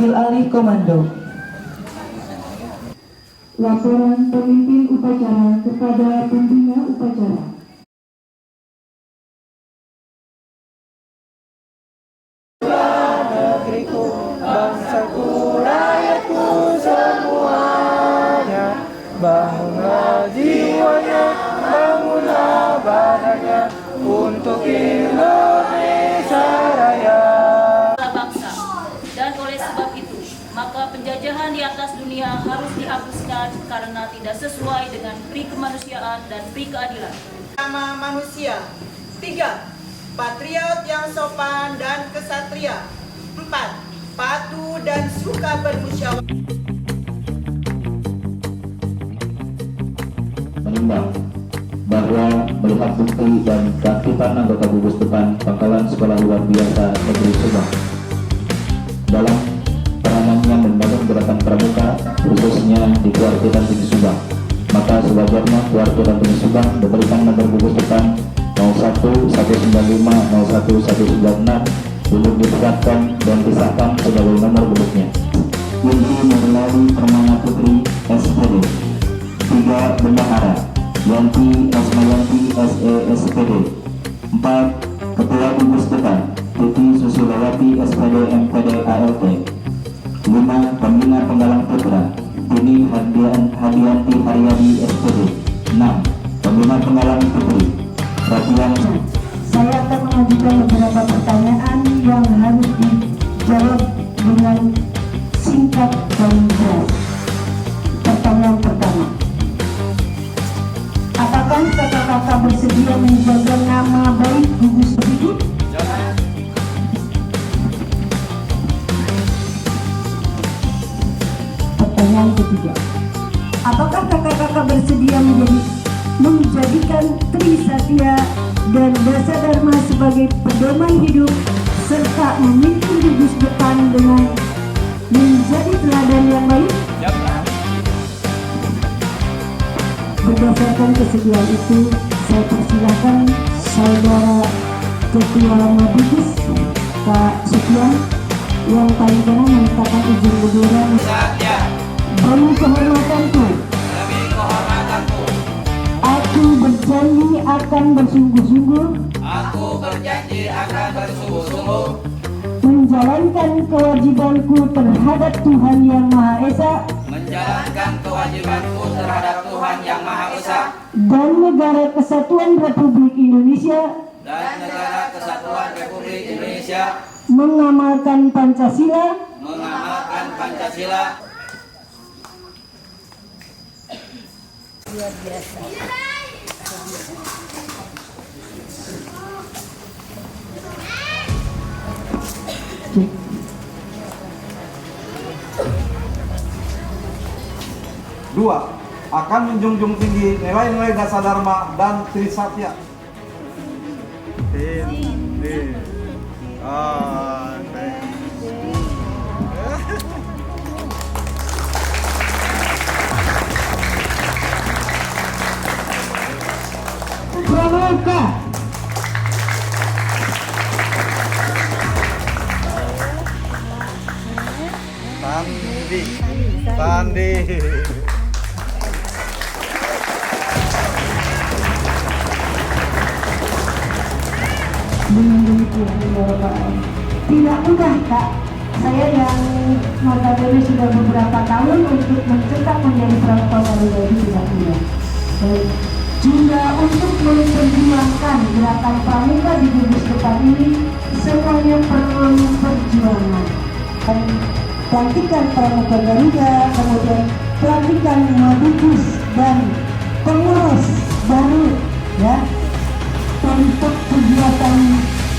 mengambil alih komando. Laporan pemimpin upacara kepada pembina upacara. Negeriku, bangsaku, rakyatku semuanya, bangunlah jiwanya, bangunlah badannya untuk Indonesia Raya. Bangsa. Dan oleh sebab itu, maka penjajahan di atas dunia harus dihapuskan karena tidak sesuai dengan pri kemanusiaan dan pri keadilan. Nama manusia. 3. Patriot yang sopan dan kesatria. 4. Patuh dan suka bermusyawarah. Menimbang bahwa melihat bukti dan keaktifan anggota gugus depan Pangkalan Sekolah Luar Biasa Negeri Subang dalam peranannya membangun gerakan pramuka khususnya di Kewartiran Tinggi Subang, maka sewajarnya Kewartiran Tinggi Subang diberikan nomor gugus depan 01 195 01 196 untuk ditetapkan dan disahkan sebagai nomor gugusnya. Inti Nurlali Permana Putri SPD. 3. Bendahara Yanti Asmayanti SE SPD. 4. Ketua gugus depan Titi Susilawati SPD MPD ALT. 5. Pembina Penggalang Putra Tini Hadianti Haryadi SPD. 6. Pembina Penggalang Putri Ratian. Saya akan mengajukan beberapa pertanyaan yang harus dijawab dengan singkat dan jelas. Pertanyaan pertama, apakah kakak-kakak bersedia menjaga nama baik gugus tersebut? Pertanyaan ketiga, apakah kakak-kakak bersedia menjadikan Trisatya dan Dasa Dharma sebagai pedoman hidup serta memimpin gugus depan dengan menjadi teladan yang baik? Berdasarkan kesediaan itu, saya persilahkan saudara Ketua Mabigus Pak Sukyan yang paling kanan menyatakan izin bendera. Demi kehormatanku, aku berjanji akan bersungguh-sungguh menjalankan kewajibanku terhadap Tuhan Yang Maha Esa dan Negara Kesatuan Republik Indonesia mengamalkan Pancasila luar biasa. Dua, akan menjunjung tinggi nilai-nilai Dasa Dharma dan Trisatya. Pramuka. Sandi. Tidak mudah, Kak. Saya yang notabene sudah beberapa tahun untuk mencetak menjadi pramuka Garuda tidak mudah. Juga untuk memperjuangkan gerakan pramuka di gugus depan ini semuanya perlu perjuangan. Pelantikan pramuka Garuda, kemudian pelantikan Mabigus dan pengurus baru ya untuk kegiatan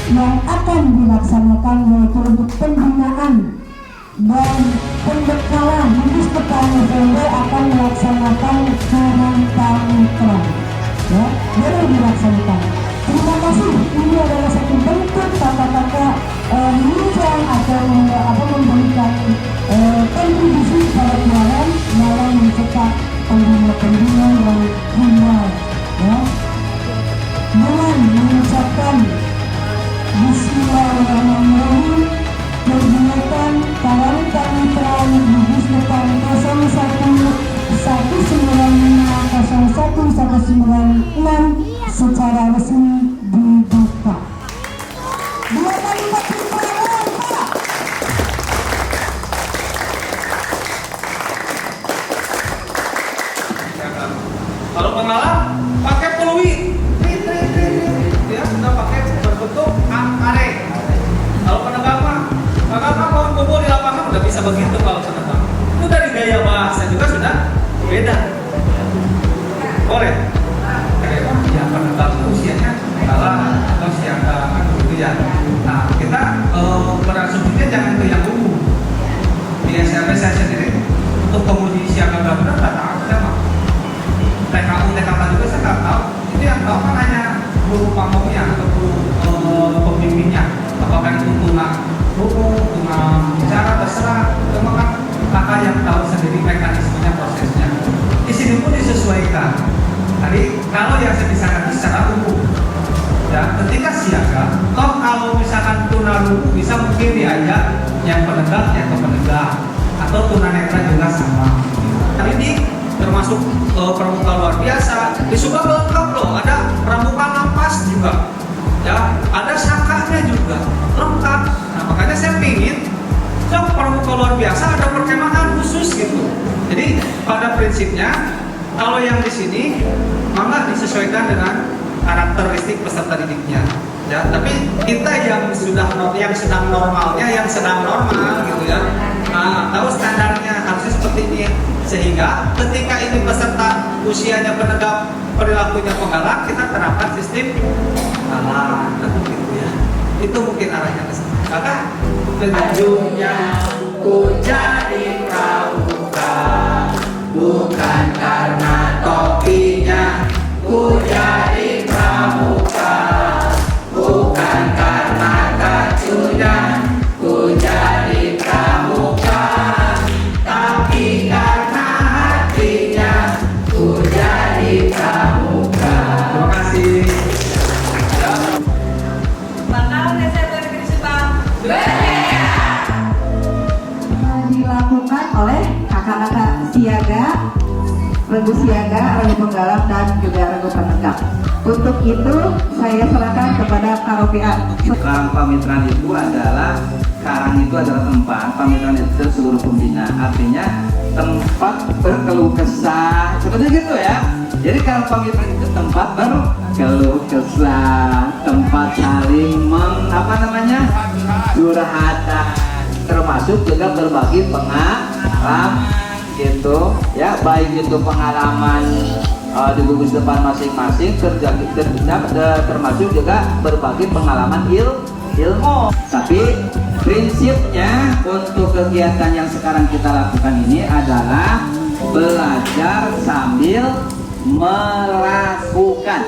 yang akan dilaksanakan yaitu untuk pembinaan dan pembekalan gugus depan November akan melaksanakan Karantamutra ya, baru dilaksanakan. Terima kasih, ini adalah satu bentuk kakak-kakak menunjang atau memberikan kontribusi pada jualan dalam mencetak pembina-pembina yang hebat ya. Dengan mengucapkan Bismillahirrahmanirrahim, kegiatan Karantamutra 1996 secara resmi dibuka. 2 kali tepuk tangan, Pak. Kalau pengalam pakai peluit, ya sudah pakai berbentuk karet. Kalau penegak pohon kumpul di lapangan udah bisa begitu kalau penegak. Itu dari gaya bahasa juga sudah beda. Boleh? Ya penegak usianya kalah atau siaga gitu ya. Nah kita berasumsinya jangan ke yang umum. Di SMP saya sendiri untuk penguji siaga gabungan nggak tahu siapa. TKU, TKK juga saya nggak tahu. Itu yang tahu kan hanya guru pamongnya atau guru pembimbingnya. Apakah itu tuna ruku, tuna bicara, terserah. Cuma kan kakak yang tahu sendiri mekanismenya, prosesnya. Di sini pun disesuaikan. Tadi kalau yang saya bisa secara umum, ya ketika siaga, toh kalau misalkan tuna ruku bisa mungkin diajak yang penegak, yang penegak, atau tunanetra juga sama. Hari ini termasuk pramuka luar biasa, di Subang lengkap loh, ada pramuka lapas juga, ya, ada sakanya juga, lengkap. Nah makanya saya pingin, pramuka luar biasa ada perkemahan khusus gitu. Jadi pada prinsipnya, kalau yang di sini malah disesuaikan dengan karakteristik peserta didiknya, ya. Tapi kita yang sedang normalnya, yang sedang normal gitu ya, nah, tahu standarnya harusnya seperti ini. Sehingga ketika ini peserta usianya penegak, perilakunya penggalak, kita terapkan sistem galak, gitu ya. Itu mungkin arahnya ke sana. Maka ujungnya ku jadi pramuka, bukan karena topinya. Ku jadi pramuka, bukan karena kacunya. Ku jadi pramuka, tapi karena hatinya. Ku jadi pramuka. Terima kasih. Bakal Desa Negeri Subang Dilakukan oleh kakak-kakak siaga, regu siaga, regu penggalak, dan juga regu penegak. Untuk itu saya serahkan kepada Karopian. Karang pamitraan itu adalah tempat pamitraan itu seluruh pembina, artinya tempat berkeluh kesah seperti gitu ya. Jadi karang pamitraan itu tempat berkeluh kesah, tempat saling curhatan, termasuk juga berbagi pengalaman gitu ya, baik itu pengalaman di gugus depan masing-masing, termasuk juga berbagi pengalaman ilmu. Tapi prinsipnya untuk kegiatan yang sekarang kita lakukan ini adalah belajar sambil melakukan.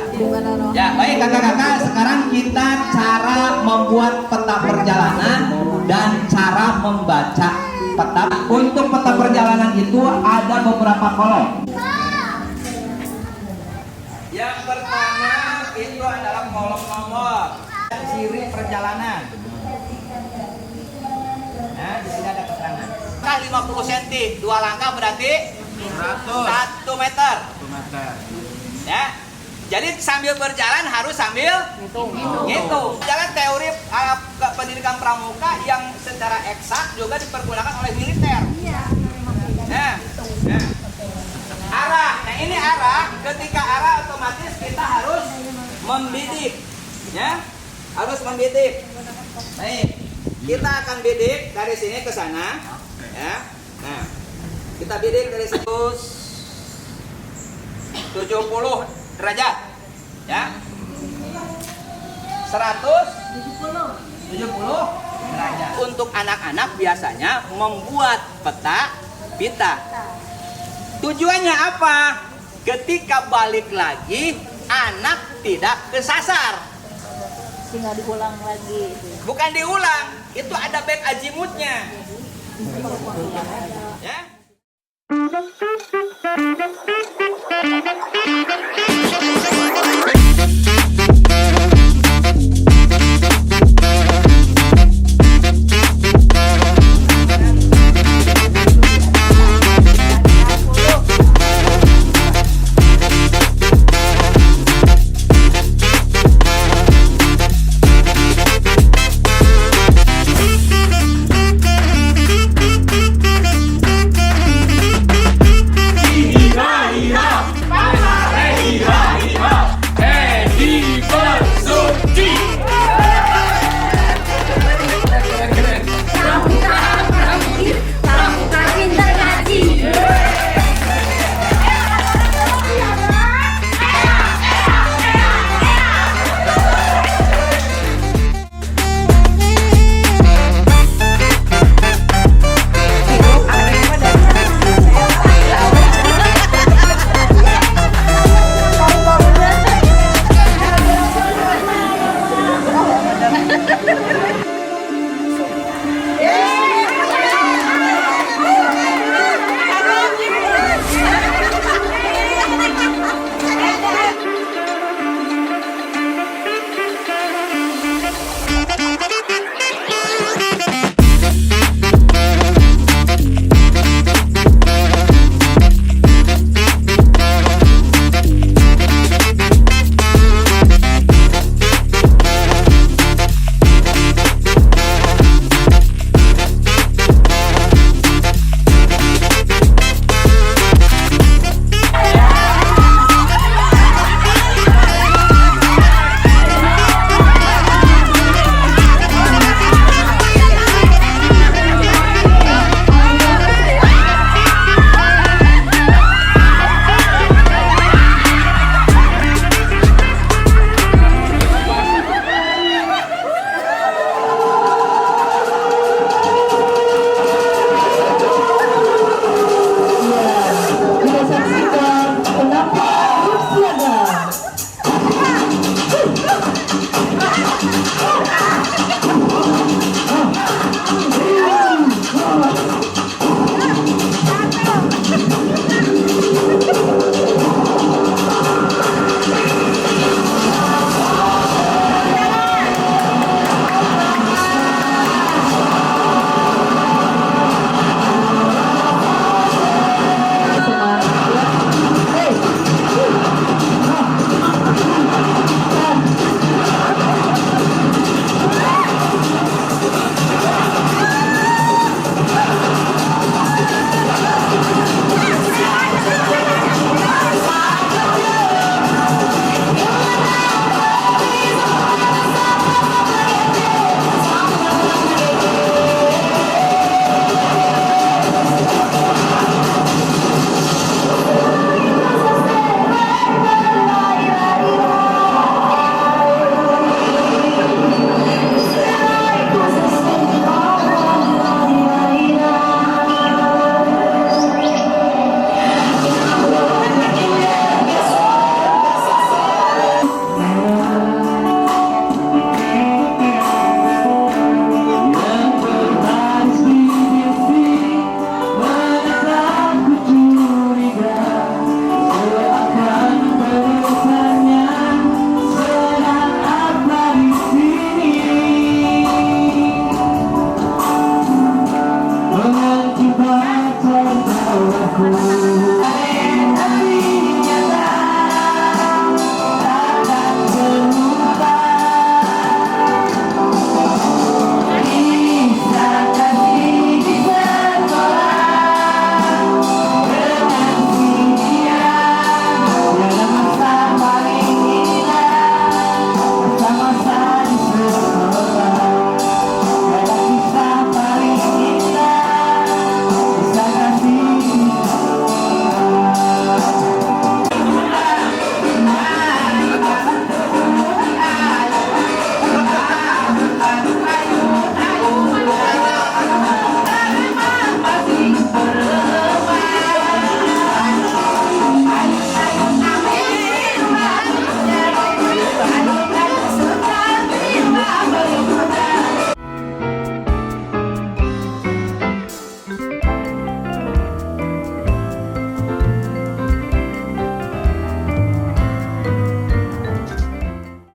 Ya baik kakak-kakak, sekarang kita cara membuat peta perjalanan dan cara membaca peta. Untuk peta perjalanan itu ada beberapa kolom. Yang pertama itu adalah kolom nomor ciri perjalanan. Nah, di sini ada keterangan. 50 cm, 2 langkah berarti 1 meter. Ya. Jadi sambil berjalan harus sambil ngitung. Jalan teori pendidikan pramuka yang secara eksak juga dipergunakan oleh militer. Nah, arah. Nah ini arah. Ketika arah otomatis kita harus membidik, ya, harus membidik. Baik, kita akan bidik dari sini ke sana, ya. Nah, kita bidik dari 170 derajat, ya. 170 derajat. Untuk anak-anak biasanya membuat pita. Tujuannya apa? Ketika balik lagi, anak tidak kesasar. Tinggal diulang lagi. Bukan diulang, itu ada back azimutnya. Ya.